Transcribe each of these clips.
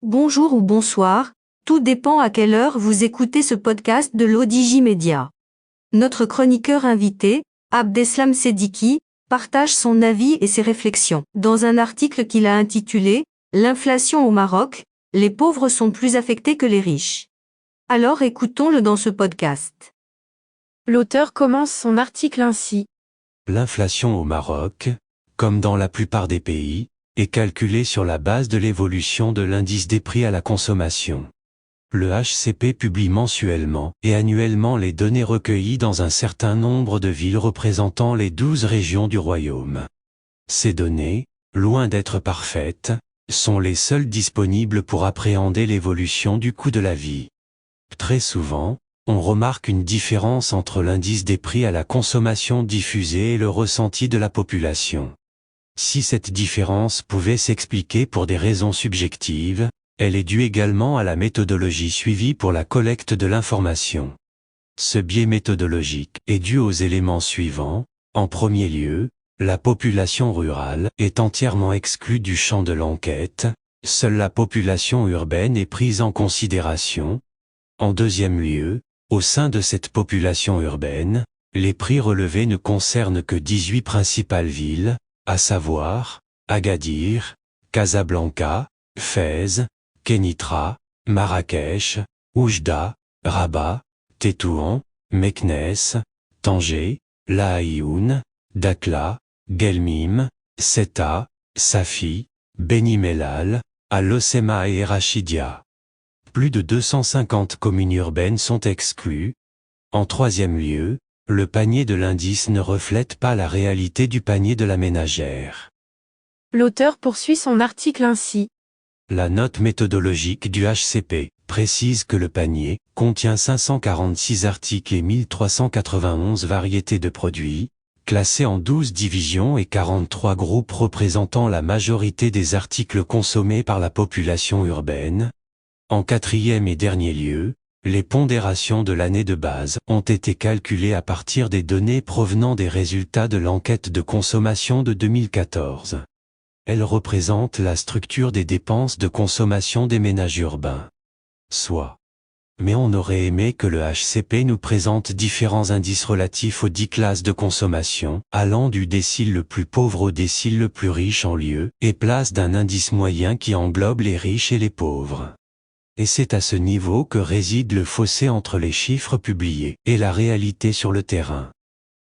Bonjour ou bonsoir, tout dépend à quelle heure vous écoutez ce podcast de l'ODJ Média. Notre chroniqueur invité, Abdeslam Sediki, partage son avis et ses réflexions. Dans un article qu'il a intitulé « L'inflation au Maroc, les pauvres sont plus affectés que les riches ». Alors écoutons-le dans ce podcast. L'auteur commence son article ainsi. L'inflation au Maroc, comme dans la plupart des pays, est calculée sur la base de l'évolution de l'indice des prix à la consommation. Le HCP publie mensuellement et annuellement les données recueillies dans un certain nombre de villes représentant les 12 régions du royaume. Ces données, loin d'être parfaites, sont les seules disponibles pour appréhender l'évolution du coût de la vie. Très souvent, on remarque une différence entre l'indice des prix à la consommation diffusé et le ressenti de la population. Si cette différence pouvait s'expliquer pour des raisons subjectives, elle est due également à la méthodologie suivie pour la collecte de l'information. Ce biais méthodologique est dû aux éléments suivants. En premier lieu, la population rurale est entièrement exclue du champ de l'enquête, seule la population urbaine est prise en considération. En deuxième lieu, au sein de cette population urbaine, les prix relevés ne concernent que 18 principales villes, à savoir, Agadir, Casablanca, Fès, Kénitra, Marrakech, Oujda, Rabat, Tétouan, Meknès, Tanger, Laâyoune, Dakhla, Guelmim, Ceuta, Safi, Beni Mellal, Al-Hoceima et Rachidia. Plus de 250 communes urbaines sont exclues. En troisième lieu, le panier de l'indice ne reflète pas la réalité du panier de la ménagère. L'auteur poursuit son article ainsi. La note méthodologique du HCP précise que le panier contient 546 articles et 1391 variétés de produits, classés en 12 divisions et 43 groupes représentant la majorité des articles consommés par la population urbaine. En quatrième et dernier lieu, les pondérations de l'année de base ont été calculées à partir des données provenant des résultats de l'enquête de consommation de 2014. Elles représentent la structure des dépenses de consommation des ménages urbains. Mais on aurait aimé que le HCP nous présente différents indices relatifs aux 10 classes de consommation, allant du décile le plus pauvre au décile le plus riche en lieu et place d'un indice moyen qui englobe les riches et les pauvres. Et c'est à ce niveau que réside le fossé entre les chiffres publiés et la réalité sur le terrain.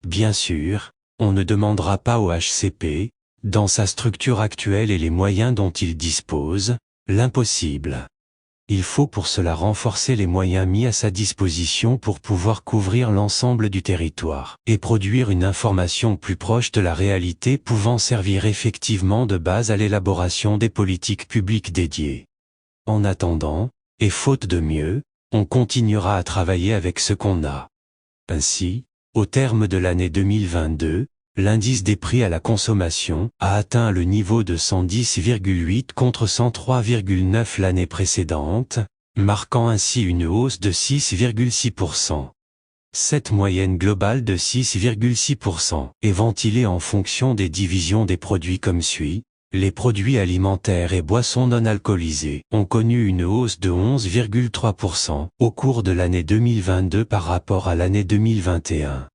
Bien sûr, on ne demandera pas au HCP, dans sa structure actuelle et les moyens dont il dispose, l'impossible. Il faut pour cela renforcer les moyens mis à sa disposition pour pouvoir couvrir l'ensemble du territoire et produire une information plus proche de la réalité pouvant servir effectivement de base à l'élaboration des politiques publiques dédiées. En attendant, et faute de mieux, on continuera à travailler avec ce qu'on a. Ainsi, au terme de l'année 2022, l'indice des prix à la consommation a atteint le niveau de 110,8 contre 103,9 l'année précédente, marquant ainsi une hausse de 6,6%. Cette moyenne globale de 6,6% est ventilée en fonction des divisions des produits comme suit. Les produits alimentaires et boissons non alcoolisées ont connu une hausse de 11,3% au cours de l'année 2022 par rapport à l'année 2021.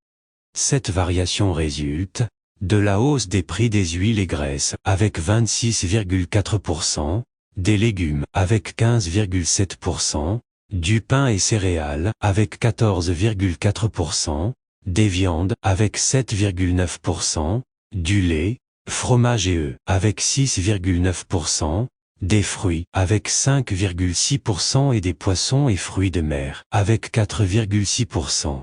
Cette variation résulte de la hausse des prix des huiles et graisses avec 26,4%, des légumes avec 15,7%, du pain et céréales avec 14,4%, des viandes avec 7,9%, du lait, fromage et œufs avec 6,9%, des fruits avec 5,6% et des poissons et fruits de mer avec 4,6%.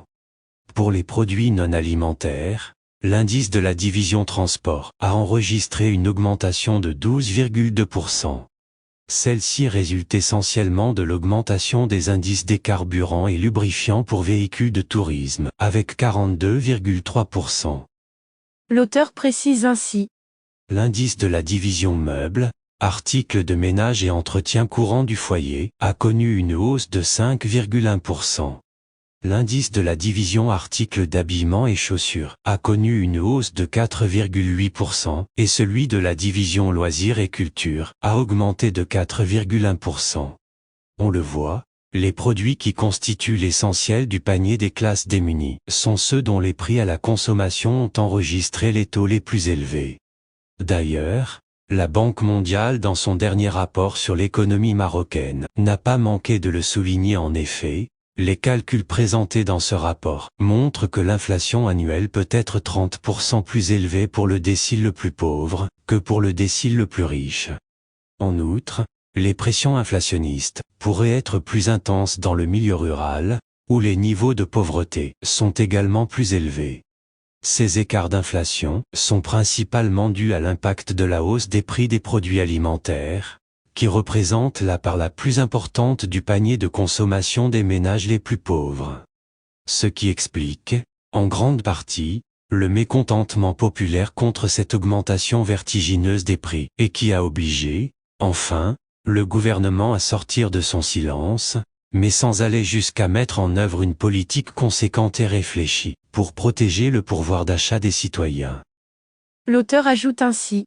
Pour les produits non alimentaires, l'indice de la division transport a enregistré une augmentation de 12,2%. Celle-ci résulte essentiellement de l'augmentation des indices des carburants et lubrifiants pour véhicules de tourisme avec 42,3%. L'auteur précise ainsi. L'indice de la division meubles, articles de ménage et entretien courant du foyer, a connu une hausse de 5,1%. L'indice de la division articles d'habillement et chaussures a connu une hausse de 4,8% et celui de la division loisirs et culture a augmenté de 4,1%. On le voit, les produits qui constituent l'essentiel du panier des classes démunies sont ceux dont les prix à la consommation ont enregistré les taux les plus élevés. D'ailleurs, la Banque mondiale dans son dernier rapport sur l'économie marocaine n'a pas manqué de le souligner en effet. Les calculs présentés dans ce rapport montrent que l'inflation annuelle peut être 30% plus élevée pour le décile le plus pauvre que pour le décile le plus riche. En outre, les pressions inflationnistes pourraient être plus intenses dans le milieu rural, où les niveaux de pauvreté sont également plus élevés. Ces écarts d'inflation sont principalement dus à l'impact de la hausse des prix des produits alimentaires, qui représente la part la plus importante du panier de consommation des ménages les plus pauvres. Ce qui explique, en grande partie, le mécontentement populaire contre cette augmentation vertigineuse des prix et qui a obligé, enfin, le gouvernement à sortir de son silence, mais sans aller jusqu'à mettre en œuvre une politique conséquente et réfléchie pour protéger le pouvoir d'achat des citoyens. L'auteur ajoute ainsi.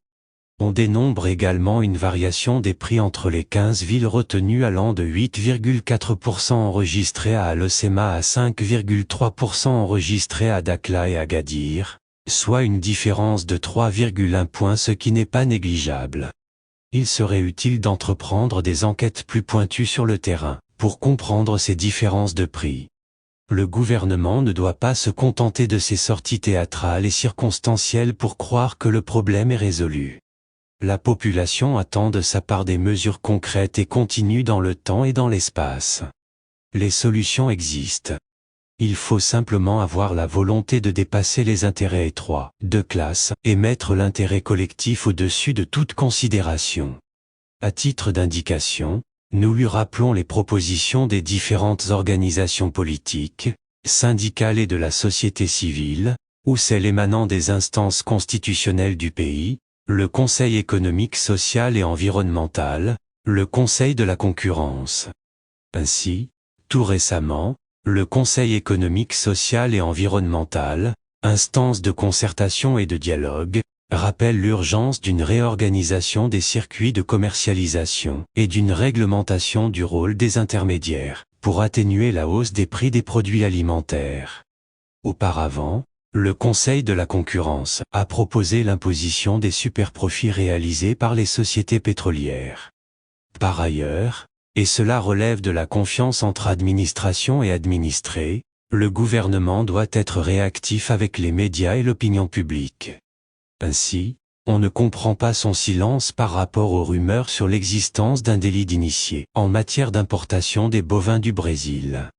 On dénombre également une variation des prix entre les 15 villes retenues allant de 8,4% enregistrées à Al-Hoceima à 5,3% enregistrées à Dakhla et Agadir, soit une différence de 3,1 points, ce qui n'est pas négligeable. Il serait utile d'entreprendre des enquêtes plus pointues sur le terrain, pour comprendre ces différences de prix. Le gouvernement ne doit pas se contenter de ces sorties théâtrales et circonstancielles pour croire que le problème est résolu. La population attend de sa part des mesures concrètes et continues dans le temps et dans l'espace. Les solutions existent. Il faut simplement avoir la volonté de dépasser les intérêts étroits, de classe, et mettre l'intérêt collectif au-dessus de toute considération. À titre d'indication, nous lui rappelons les propositions des différentes organisations politiques, syndicales et de la société civile, ou celles émanant des instances constitutionnelles du pays, le Conseil économique, social et environnemental, le Conseil de la concurrence. Ainsi, tout récemment, le Conseil économique, social et environnemental, instance de concertation et de dialogue, rappelle l'urgence d'une réorganisation des circuits de commercialisation et d'une réglementation du rôle des intermédiaires, pour atténuer la hausse des prix des produits alimentaires. Auparavant, le Conseil de la concurrence a proposé l'imposition des superprofits réalisés par les sociétés pétrolières. Par ailleurs, et cela relève de la confiance entre administration et administrés, le gouvernement doit être réactif avec les médias et l'opinion publique. Ainsi, on ne comprend pas son silence par rapport aux rumeurs sur l'existence d'un délit d'initié en matière d'importation des bovins du Brésil.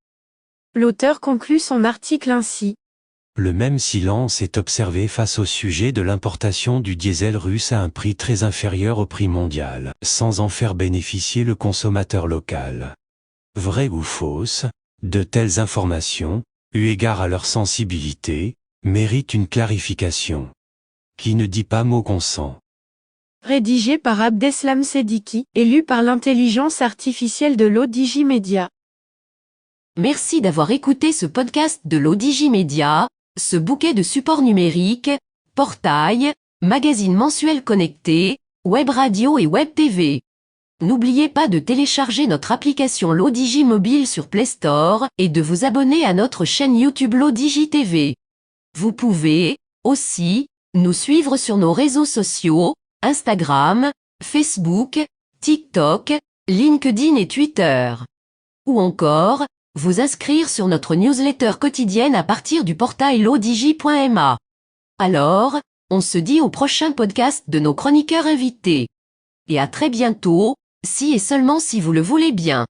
L'auteur conclut son article ainsi. Le même silence est observé face au sujet de l'importation du diesel russe à un prix très inférieur au prix mondial, sans en faire bénéficier le consommateur local. Vrai ou fausse, de telles informations, eu égard à leur sensibilité, méritent une clarification. Qui ne dit pas mot consent. Rédigé par Abdeslam Sediki, et lu par l'intelligence artificielle de l'ODJ Media. Merci d'avoir écouté ce podcast de l'ODJ Media, ce bouquet de supports numériques, portail, magazine mensuel connecté, web radio et web TV. N'oubliez pas de télécharger notre application l'ODJ Mobile sur Play Store et de vous abonner à notre chaîne YouTube l'ODJ TV. Vous pouvez, aussi, nous suivre sur nos réseaux sociaux, Instagram, Facebook, TikTok, LinkedIn et Twitter. Ou encore, vous inscrire sur notre newsletter quotidienne à partir du portail lodj.ma. Alors, on se dit au prochain podcast de nos chroniqueurs invités. Et à très bientôt, si et seulement si vous le voulez bien.